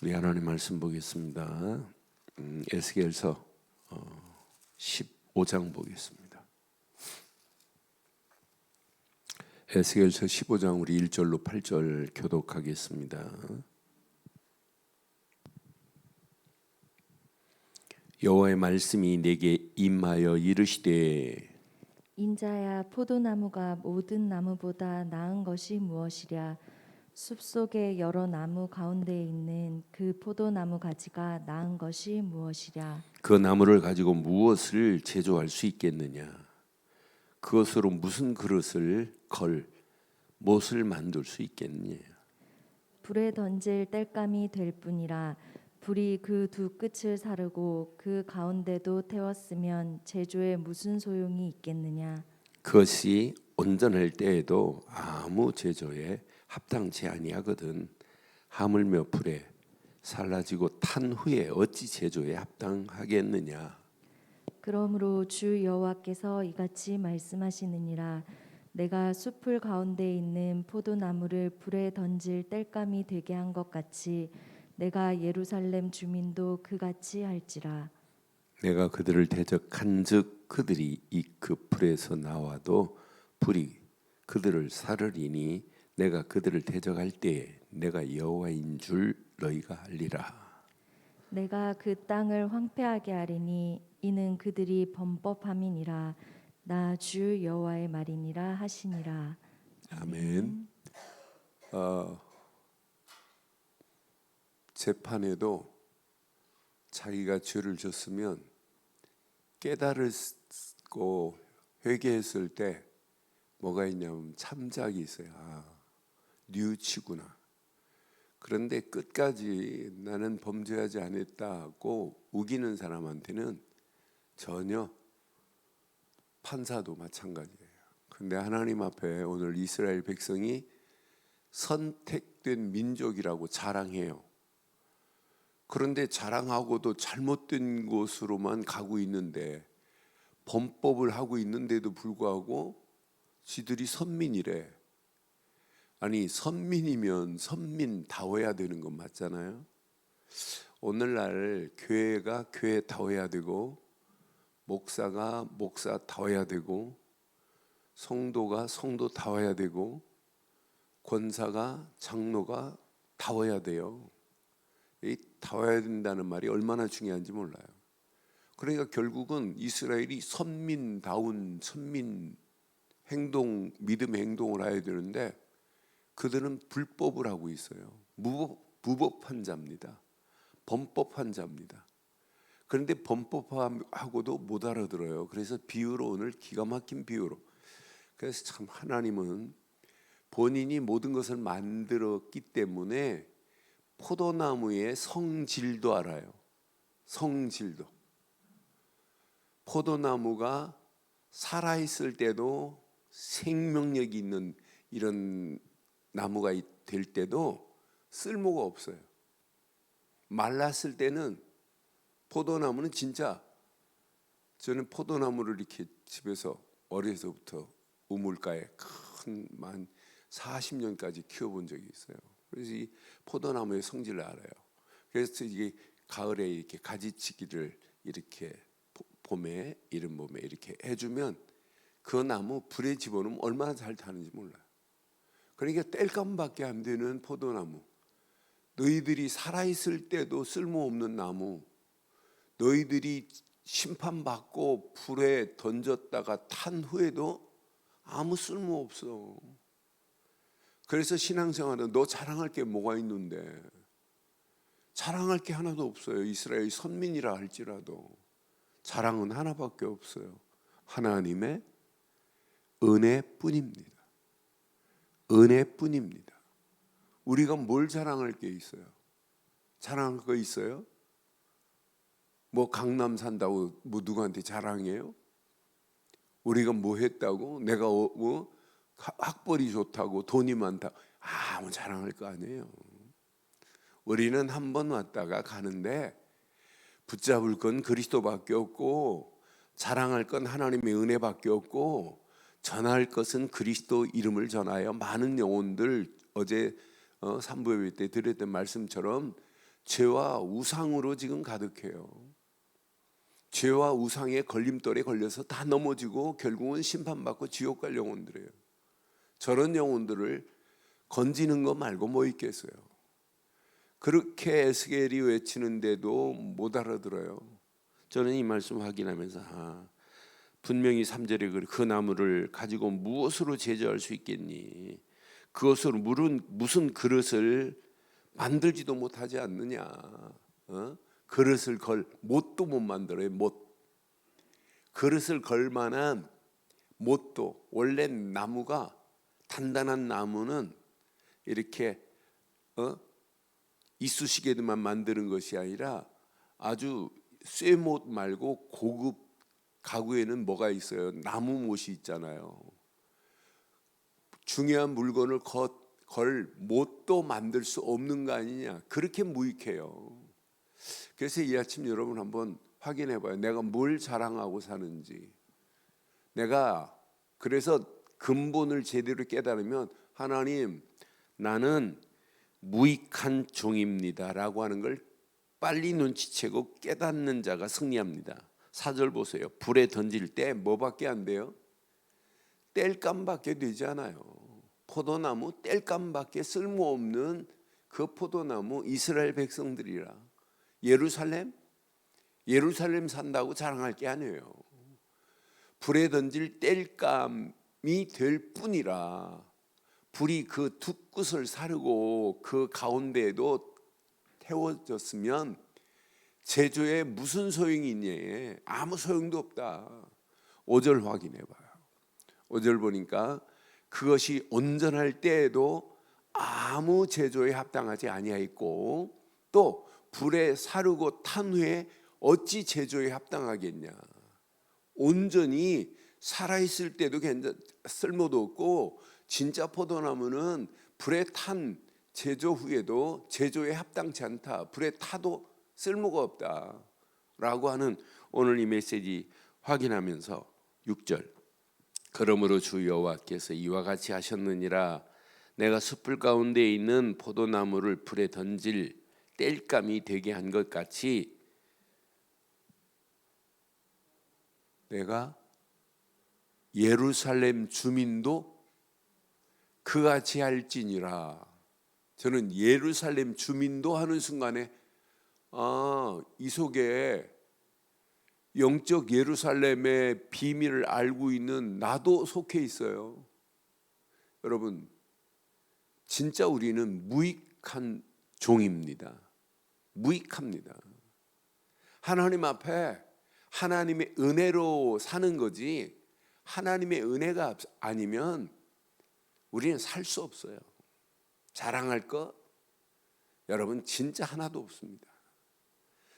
우리 하나님 말씀 보겠습니다. 에스겔서 15장 보겠습니다. 에스겔서 15장 우리 1절로 8절 교독하겠습니다. 여호와의 말씀이 내게 임하여 이르시되, 인자야, 포도나무가 모든 나무보다 나은 것이 무엇이랴? 숲속의 여러 나무 가운데 있는 그 포도나무 가지가 나은 것이 무엇이랴? 그 나무를 가지고 무엇을 제조할 수 있겠느냐? 그것으로 무슨 그릇을 못을 만들 수 있겠느냐? 불에 던질 땔감이 될 뿐이라. 불이 그 두 끝을 사르고 그 가운데도 태웠으면 제조에 무슨 소용이 있겠느냐? 그것이 온전할 때에도 아무 제조에 합당치 아니하거든. 하물며 불에 살라지고 탄 후에 어찌 제조에 합당하겠느냐? 그러므로 주 여호와께서 이같이 말씀하시느니라. 내가 숲풀 가운데 있는 포도나무를 불에 던질 땔감이 되게 한 것 같이 내가 예루살렘 주민도 그같이 할지라. 내가 그들을 대적한즉 그들이 이 그 불에서 나와도 불이 그들을 사르리니 내가 그들을 대적할 때에 내가 여호와인 줄 너희가 알리라. 내가 그 땅을 황폐하게 하리니 이는 그들이 범법함이니라. 나 주 여호와의 말이니라 하시니라. 아멘. 재판에도 자기가 죄를 졌으면 깨달고 회개했을 때 뭐가 있냐면 참작이 있어요. 뉘우치구나. 그런데 끝까지 나는 범죄하지 않았다고 우기는 사람한테는 전혀, 판사도 마찬가지예요. 근데 하나님 앞에 오늘 이스라엘 백성이 선택된 민족이라고 자랑해요. 그런데 자랑하고도 잘못된 곳으로만 가고 있는데, 범법을 하고 있는데도 불구하고 지들이 선민이래. 아니, 선민이면 선민다워야 되는 건 맞잖아요. 오늘날 교회가 교회다워야 되고, 목사가 목사다워야 되고, 성도가 성도다워야 되고, 권사가 장로가 다워야 돼요. 이 다워야 된다는 말이 얼마나 중요한지 몰라요. 그러니까 결국은 이스라엘이 선민다운 선민 행동, 믿음 행동을 해야 되는데 그들은 불법을 하고 있어요. 무법한 자입니다. 범법한 자입니다. 그런데 범법하고도 못 알아들어요. 그래서 비유로, 오늘 기가 막힌 비유로. 그래서 참 하나님은 본인이 모든 것을 만들었기 때문에 포도나무의 성질도 알아요. 성질도. 포도나무가 살아있을 때도 생명력이 있는 이런 나무가 될 때도 쓸모가 없어요. 말랐을 때는 포도나무는 진짜, 저는 포도나무를 이렇게 집에서 어려서부터 우물가에 한 40년까지 키워본 적이 있어요. 그래서 이 포도나무의 성질을 알아요. 그래서 이게 가을에 이렇게 가지치기를 이렇게 봄에, 이른 봄에 이렇게 해주면 그 나무 불에 집어넣으면 얼마나 잘 타는지 몰라요. 그러니까 땔감밖에 안 되는 포도나무, 너희들이 살아있을 때도 쓸모없는 나무, 너희들이 심판받고 불에 던졌다가 탄 후에도 아무 쓸모없어. 그래서 신앙생활은 너 자랑할 게 뭐가 있는데, 자랑할 게 하나도 없어요. 이스라엘 선민이라 할지라도 자랑은 하나밖에 없어요. 하나님의 은혜뿐입니다. 은혜뿐입니다. 우리가 뭘 자랑할 게 있어요? 자랑할 거 있어요? 뭐 강남 산다고 뭐 누구한테 자랑해요? 우리가 뭐 했다고? 내가 뭐 학벌이 좋다고, 돈이 많다고 아무 자랑할 거 아니에요. 우리는 한 번 왔다가 가는데 붙잡을 건 그리스도밖에 없고, 자랑할 건 하나님의 은혜밖에 없고, 전할 것은 그리스도 이름을 전하여 많은 영혼들, 어제 3부 예배 때 드렸던 말씀처럼 죄와 우상으로 지금 가득해요. 죄와 우상의 걸림돌에 걸려서 다 넘어지고 결국은 심판받고 지옥 갈 영혼들이에요. 저런 영혼들을 건지는 거 말고 뭐 있겠어요. 그렇게 에스겔이 외치는데도 못 알아들어요. 저는 이 말씀 확인하면서 분명히 3절에 그 나무를 가지고 무엇으로 제조할 수 있겠니? 그것으로 무슨 그릇을 만들지도 못하지 않느냐. 그릇을 걸 못도 못 만들어요. 못. 그릇을 걸 만한 못도. 원래 나무가, 단단한 나무는 이렇게 이쑤시개만 만드는 것이 아니라 아주 쇠못 말고 고급 가구에는 뭐가 있어요? 나무 못이 있잖아요. 중요한 물건을 걸 못도 만들 수 없는 거 아니냐. 그렇게 무익해요. 그래서 이 아침 여러분 한번 확인해 봐요. 내가 뭘 자랑하고 사는지. 내가 그래서 근본을 제대로 깨달으면 하나님, 나는 무익한 종입니다 라고 하는 걸 빨리 눈치채고 깨닫는 자가 승리합니다. 4절 보세요. 불에 던질 때 뭐밖에 안 돼요? 땔감밖에 되지 않아요. 포도나무 땔감밖에 쓸모없는 그 포도나무 이스라엘 백성들이라. 예루살렘 산다고 자랑할 게 아니에요. 불에 던질 땔감이 될 뿐이라. 불이 그 두 끝을 사르고 그 가운데에도 태워졌으면 제조에 무슨 소용이 있니? 아무 소용도 없다. 5절 확인해 봐요. 5절 보니까 그것이 온전할 때에도 아무 제조에 합당하지 아니하였고 또 불에 사르고 탄 후에 어찌 제조에 합당하겠냐. 온전히 살아있을 때도 쓸모도 없고 진짜 포도나무는 불에 탄 제조 후에도 제조에 합당치 않다. 불에 타도 쓸모가 없다 라고 하는 오늘 이 메시지 확인하면서 6절 그러므로 주 여호와께서 이와 같이 하셨느니라. 내가 숯불 가운데 있는 포도나무를 불에 던질 땔감이 되게 한 것 같이 내가 예루살렘 주민도 그같이 할지니라. 저는 예루살렘 주민도 하는 순간에 이 속에 영적 예루살렘의 비밀을 알고 있는 나도 속해 있어요. 여러분, 진짜 우리는 무익한 종입니다. 무익합니다. 하나님 앞에 하나님의 은혜로 사는 거지 하나님의 은혜가 아니면 우리는 살 수 없어요. 자랑할 거 여러분 진짜 하나도 없습니다.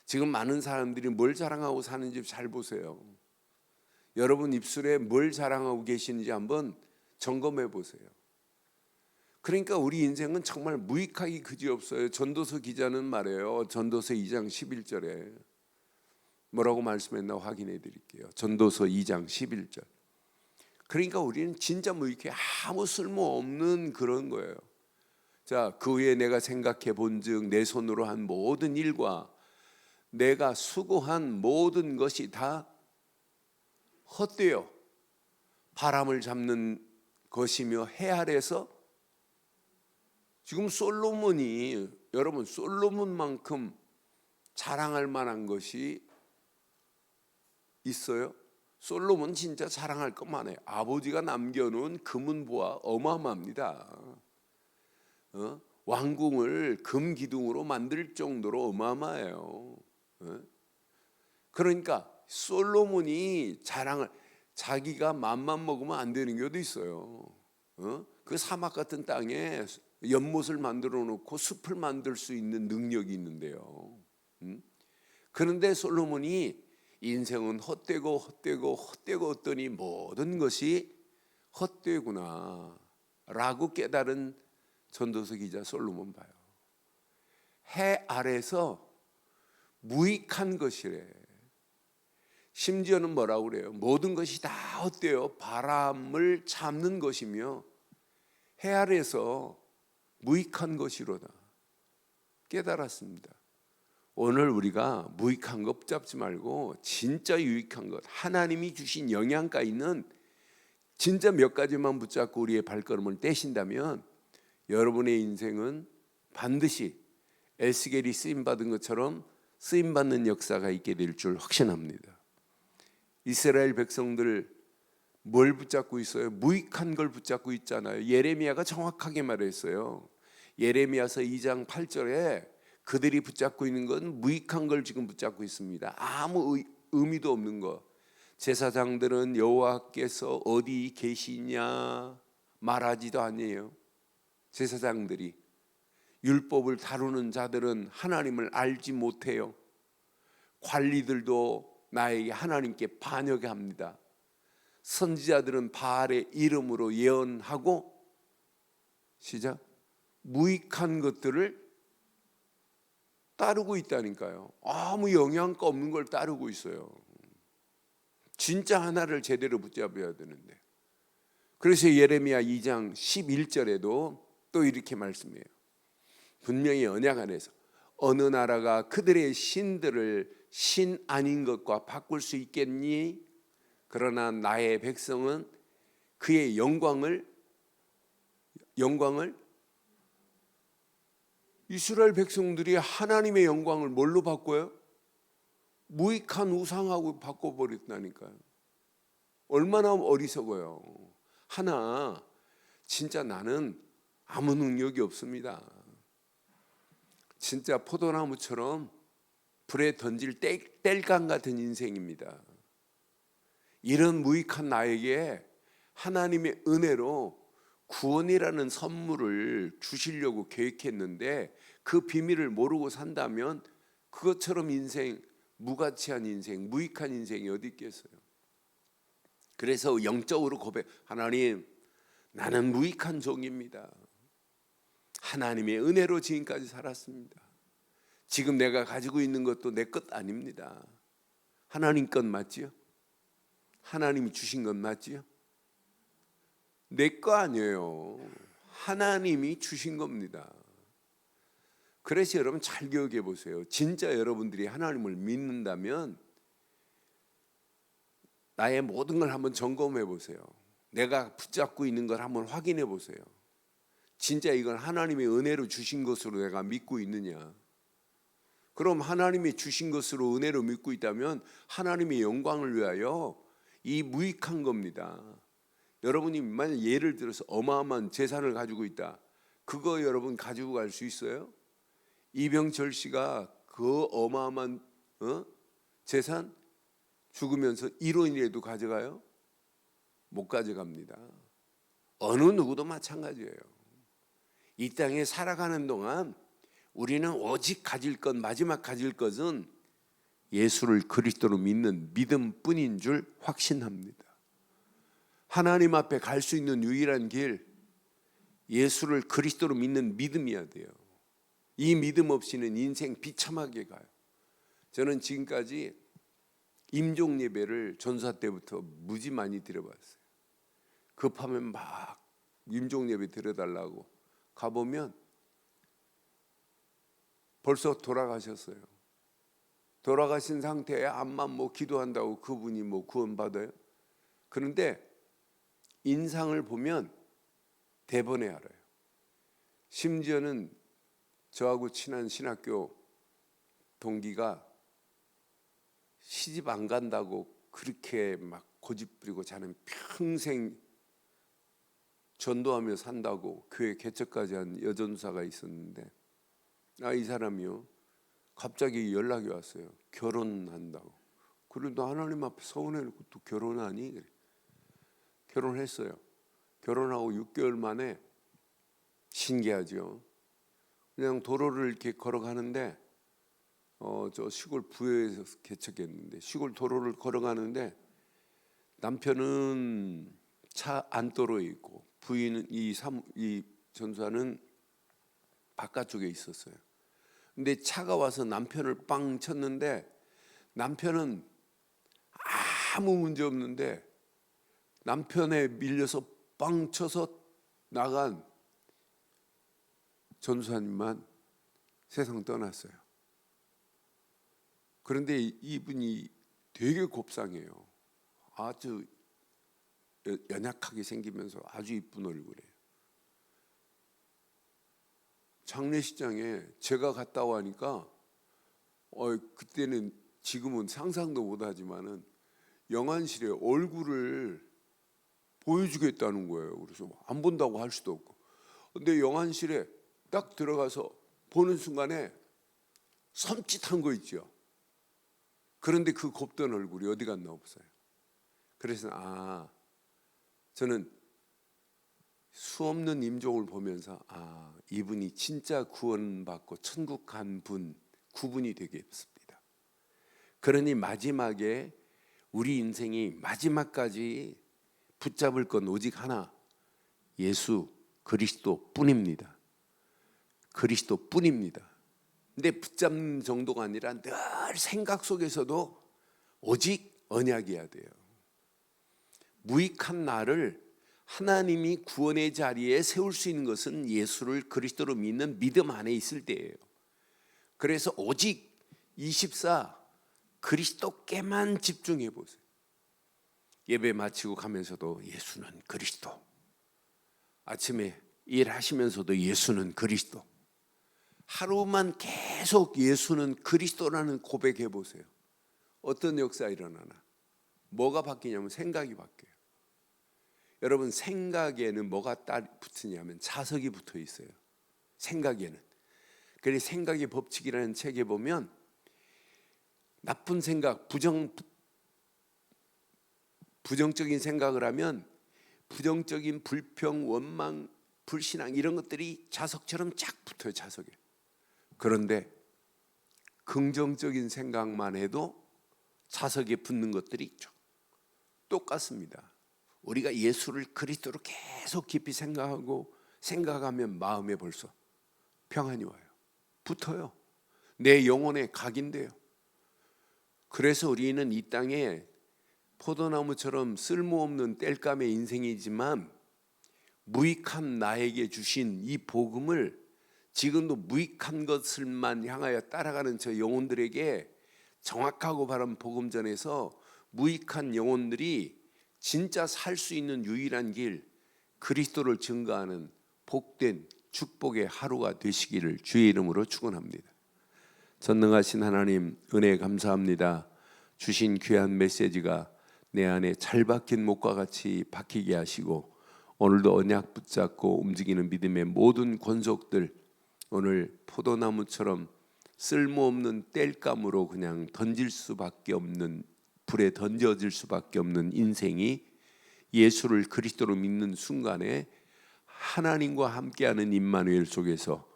지금 많은 사람들이 뭘 자랑하고 사는지 잘 보세요. 여러분 입술에 뭘 자랑하고 계시는지 한번 점검해 보세요. 그러니까 우리 인생은 정말 무익하기 그지없어요. 전도서 기자는 말해요. 전도서 2장 11절에 뭐라고 말씀했나 확인해 드릴게요. 전도서 2장 11절. 그러니까 우리는 진짜 무익해. 아무 쓸모없는 그런 거예요. 자, 그 후에 내가 생각해 본즉 내 손으로 한 모든 일과 내가 수고한 모든 것이 다 헛되어 바람을 잡는 것이며 해 아래서 지금 솔로몬이 여러분 솔로몬만큼 자랑할 만한 것이 있어요? 솔로몬 진짜 자랑할 것만 해요. 아버지가 남겨놓은 금은보화 어마어마합니다. 왕궁을 금기둥으로 만들 정도로 어마어마해요. 그러니까 솔로몬이 자랑을 자기가 맘만 먹으면 안 되는 경우도 있어요. 그 사막 같은 땅에 연못을 만들어 놓고 숲을 만들 수 있는 능력이 있는데요. 그런데 솔로몬이 인생은 헛되고 했더니 모든 것이 헛되구나 라고 깨달은 전도서 기자 솔로몬 봐요. 해 아래서 무익한 것이래. 심지어는 뭐라고 그래요? 모든 것이 다 헛되어 바람을 잡는 것이며 해 아래서 무익한 것이로다 깨달았습니다. 오늘 우리가 무익한 것 붙잡지 말고 진짜 유익한 것, 하나님이 주신 영양가 있는 진짜 몇 가지만 붙잡고 우리의 발걸음을 떼신다면 여러분의 인생은 반드시 에스겔이 쓰임받은 것처럼 쓰임받는 역사가 있게 될 줄 확신합니다. 이스라엘 백성들 뭘 붙잡고 있어요? 무익한 걸 붙잡고 있잖아요. 예레미야가 정확하게 말했어요. 예레미야서 2장 8절에 그들이 붙잡고 있는 건 무익한 걸 지금 붙잡고 있습니다. 아무 의미도 없는 거. 제사장들은 여호와께서 어디 계시냐 말하지도 아니에요. 제사장들이 율법을 다루는 자들은 하나님을 알지 못해요. 관리들도 나에게 하나님께 반역해 합니다. 선지자들은 바알의 이름으로 예언하고 시작 무익한 것들을 따르고 있다니까요. 아무 영양가 없는 걸 따르고 있어요. 진짜 하나를 제대로 붙잡아야 되는데. 그래서 예레미야 2장 11절에도 또 이렇게 말씀해요. 분명히 언약 안에서 어느 나라가 그들의 신들을 신 아닌 것과 바꿀 수 있겠니? 그러나 나의 백성은 그의 영광을 이스라엘 백성들이 하나님의 영광을 뭘로 바꿔요? 무익한 우상하고 바꿔버렸다니까요. 얼마나 어리석어요. 하나 진짜 나는 아무 능력이 없습니다. 진짜 포도나무처럼 불에 던질 땔감 같은 인생입니다. 이런 무익한 나에게 하나님의 은혜로 구원이라는 선물을 주시려고 계획했는데 그 비밀을 모르고 산다면 그것처럼 인생, 무가치한 인생, 무익한 인생이 어디 있겠어요? 그래서 영적으로 고백, 하나님 나는 무익한 종입니다. 하나님의 은혜로 지금까지 살았습니다. 지금 내가 가지고 있는 것도 내 것 아닙니다. 하나님 것 맞지요? 하나님이 주신 것 맞지요? 내 거 아니에요. 하나님이 주신 겁니다. 그래서 여러분 잘 기억해 보세요. 진짜 여러분들이 하나님을 믿는다면 나의 모든 걸 한번 점검해 보세요. 내가 붙잡고 있는 걸 한번 확인해 보세요. 진짜 이건 하나님의 은혜로 주신 것으로 내가 믿고 있느냐? 그럼 하나님이 주신 것으로 은혜로 믿고 있다면 하나님의 영광을 위하여 이 무익한 겁니다. 여러분이 만약 예를 들어서 어마어마한 재산을 가지고 있다. 그거 여러분 가지고 갈 수 있어요? 이병철 씨가 그 어마어마한 재산 죽으면서 1원이라도 가져가요? 못 가져갑니다. 어느 누구도 마찬가지예요. 이 땅에 살아가는 동안 우리는 오직 가질 것, 마지막 가질 것은 예수를 그리스도로 믿는 믿음뿐인 줄 확신합니다. 하나님 앞에 갈 수 있는 유일한 길, 예수를 그리스도로 믿는 믿음이어야 돼요. 이 믿음 없이는 인생 비참하게 가요. 저는 지금까지 임종 예배를 전사 때부터 무지 많이 드려봤어요. 급하면 막 임종 예배 드려달라고 가보면 벌써 돌아가셨어요. 돌아가신 상태에 암만 뭐 기도한다고 그분이 뭐 구원받아요? 그런데 인상을 보면 대번에 알아요. 심지어는 저하고 친한 신학교 동기가 시집 안 간다고 그렇게 막 고집 부리고 자는 평생 전도하며 산다고 교회 개척까지 한 여전사가 있었는데 이 사람이요 갑자기 연락이 왔어요. 결혼한다고. 그래도 하나님 앞에 서운해놓고 또 결혼하니? 그래. 결혼했어요. 결혼하고 6개월 만에 신기하죠. 그냥 도로를 이렇게 걸어가는데 저 시골 부여에서 개척했는데 시골 도로를 걸어가는데 남편은 차 안도로에 있고 부인은 이 전사는 바깥쪽에 있었어요. 근데 차가 와서 남편을 빵 쳤는데 남편은 아무 문제 없는데 남편에 밀려서 빵 쳐서 나간 전사님만 세상 떠났어요. 그런데 이분이 되게 곱상해요. 아주 연약하게 생기면서 아주 이쁜 얼굴이에요. 장례식장에 제가 갔다 오니까 그때는 지금은 상상도 못하지만은 영안실에 얼굴을 보여주겠다는 거예요. 그래서 안 본다고 할 수도 없고. 근데 영안실에 딱 들어가서 보는 순간에 섬찟한 거 있죠. 그런데 그 곱던 얼굴이 어디 갔나 없어요. 그래서 저는 수없는 임종을 보면서 이분이 진짜 구원받고 천국 간 분, 구분이 되겠습니다. 그러니 마지막에 우리 인생이 마지막까지 붙잡을 건 오직 하나, 예수 그리스도뿐입니다. 그리스도뿐입니다. 근데 붙잡는 정도가 아니라 늘 생각 속에서도 오직 언약이어야 돼요. 무익한 나를 하나님이 구원의 자리에 세울 수 있는 것은 예수를 그리스도로 믿는 믿음 안에 있을 때예요. 그래서 오직 24 그리스도께만 집중해 보세요. 예배 마치고 가면서도 예수는 그리스도, 아침에 일하시면서도 예수는 그리스도, 하루만 계속 예수는 그리스도라는 고백해 보세요. 어떤 역사 일어나나? 뭐가 바뀌냐면 생각이 바뀌어요. 여러분, 생각에는 뭐가 붙으냐면 자석이 붙어 있어요. 생각에는. 그래서 생각의 법칙이라는 책에 보면 나쁜 생각, 부정적인 생각을 하면 부정적인 불평, 원망, 불신앙 이런 것들이 자석처럼 쫙 붙어요. 자석에. 그런데 긍정적인 생각만 해도 자석에 붙는 것들이 똑같습니다. 우리가 예수를 그리스도로 계속 깊이 생각하면 마음에 벌써 평안이 와요. 붙어요. 내 영혼에 각인돼요. 그래서 우리는 이 땅에 포도나무처럼 쓸모없는 땔감의 인생이지만 무익한 나에게 주신 이 복음을 지금도 무익한 것을만 향하여 따라가는 저 영혼들에게 정확하고 바른 복음 전에서 무익한 영혼들이 진짜 살 수 있는 유일한 길, 그리스도를 증거하는 복된 축복의 하루가 되시기를 주의 이름으로 축원합니다. 전능하신 하나님, 은혜 감사합니다. 주신 귀한 메시지가 내 안에 잘 박힌 목과 같이 박히게 하시고 오늘도 언약 붙잡고 움직이는 믿음의 모든 권속들, 오늘 포도나무처럼 쓸모없는 땔감으로 그냥 던질 수밖에 없는, 불에 던져질 수밖에 없는 인생이 예수를 그리스도로 믿는 순간에 하나님과 함께하는 임마누엘 속에서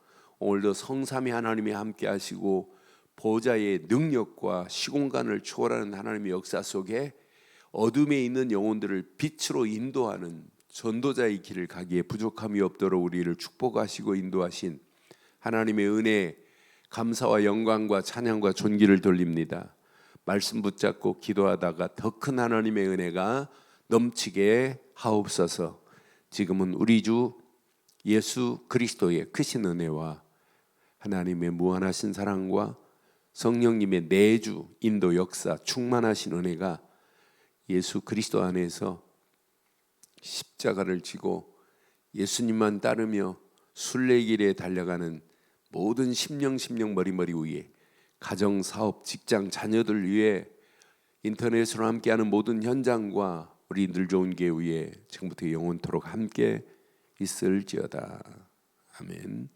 오늘도 성삼위 하나님이 함께하시고 보좌의 능력과 시공간을 초월하는 하나님의 역사 속에 어둠에 있는 영혼들을 빛으로 인도하는 전도자의 길을 가기에 부족함이 없도록 우리를 축복하시고 인도하신 하나님의 은혜에 감사와 영광과 찬양과 존귀를 돌립니다. 말씀 붙잡고 기도하다가 더 큰 하나님의 은혜가 넘치게 하옵소서. 지금은 우리 주 예수 그리스도의 크신 은혜와 하나님의 무한하신 사랑과 성령님의 내주 인도 역사 충만하신 은혜가 예수 그리스도 안에서 십자가를 지고 예수님만 따르며 순례길에 달려가는 모든 심령 머리머리 위에 가정, 사업, 직장, 자녀들 위해 인터넷으로 함께하는 모든 현장과 우리 늘 좋은 교회 위에 지금부터 영원토록 함께 있을지어다. 아멘.